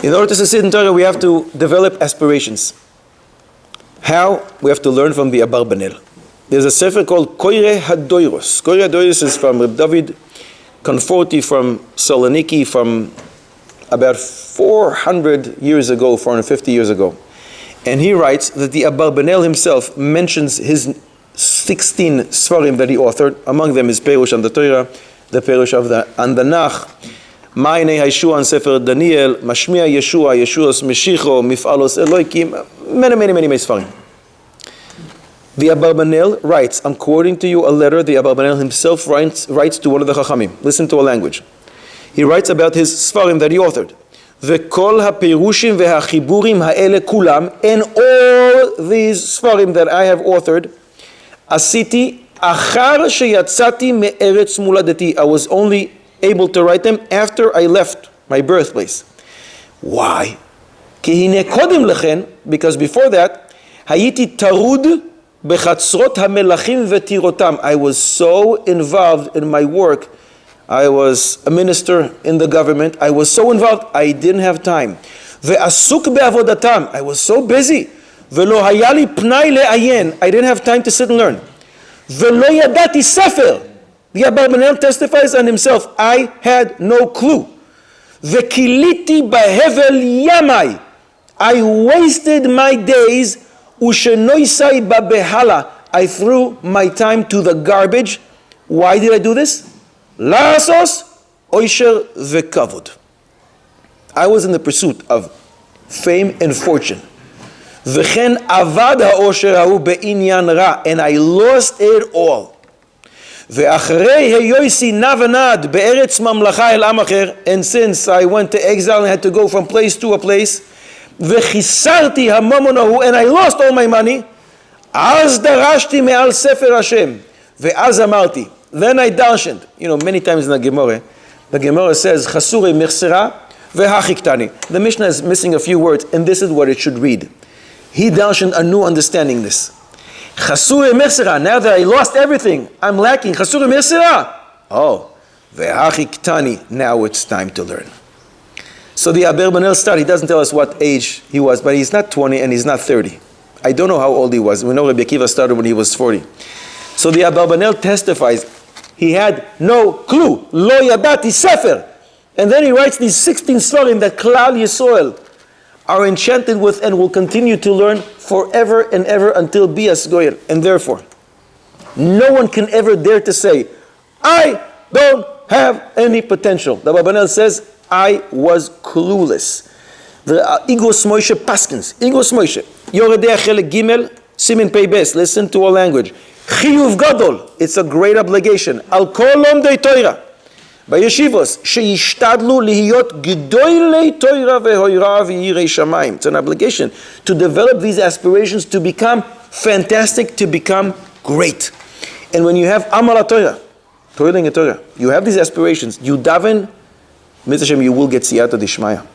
In order to succeed in Torah, we have to develop aspirations. How? We have to learn from the Abarbanel. There's a sefer called Koire Hadoiros. Koire Hadoiros is from Reb David Conforti from Saloniki from about 400 years ago, 450 years ago. And he writes that the Abarbanel himself mentions his 16 Sfarim that he authored. Among them is Perush on the Torah, the Perush of the Andanach, Ma'inei Haishua and Sefer Daniel, Mashmiya Yeshua, Yeshua's Meshicho, Mif'alos Eloikim, many Sfarim. The Abarbanel writes, I'm quoting to you a letter the Abarbanel himself writes to one of the Chachamim. Listen to a language. He writes about his Sfarim that he authored. V'kol ha'perushim ve'hachiburim ha'ele kulam, and all these Sfarim that I have authored, asiti achar sheyatzati me'eretz muladati. I was only able to write them after I left my birthplace. Why? Ki hine kodem lechen, because before that, hayiti tarud bechatzrot hamelachim v'tirotam. I was so involved in my work. I was a minister in the government. I was so involved, I didn't have time. Ve'asuk be'avodatam. I was so busy. Ve'lo hayali pnai le'ayen. I didn't have time to sit and learn. Ve'lo yadati sefer. The Abarbanel testifies on himself. I had no clue. Ve'kiliti ba'hevel yamai. I wasted my days. Ushenoisai ba'behala. I threw my time to the garbage. Why did I do this? La'asos oisher ve'kavod. I was in the pursuit of fame and fortune. V'chen avad ha'osher ha'u be'inyan ra. And I lost it all. Ve'achrei heyoisi navanad be'eretz mamlacha el amacher. And since I went to exile and had to go from place to a place, ve'chisarti ha'mamonahu, and I lost all my money, az darashti me'al sefer Hashem. Ve'az amarti. Then I darshaned. Many times in the Gemara says, Chasure mirsera ve'hachiktani. The Mishnah is missing a few words, and this is what it should read. He darshaned a new understanding this. Chasure mirsera, now that I lost everything, I'm lacking. Chasure mirsera. Oh, ve'hachiktani, now it's time to learn. So the Abarbanel started, he doesn't tell us what age he was, but he's not 20 and he's not 30. I don't know how old he was. We know Rabbi Akiva started when he was 40. So the Abarbanel testifies, he had no clue. Lo yadati sefer. And then he writes these 16 Sfarim that Klal Yisrael are enchanted with and will continue to learn forever and ever until Bias Goyer. And therefore, no one can ever dare to say, I don't have any potential. The Abarbanel says, I was clueless. The Igros Moshe Paskins. Igros Moshe. Yoredei Chelek Gimel, Simin Pei Bes. Listen to our language. Chiyuv Gadol, it's a great obligation. Al kol lomdei Torah, b'yeshivos, sheishtadlu lihiyot gedoylei Torah vehoira v'yirei shamayim. It's an obligation to develop these aspirations to become fantastic, to become great. And when you have amal Torah, toiling a Torah, you have these aspirations, you daven, Mitzvah Hashem, you will get siyata d'ishmaya.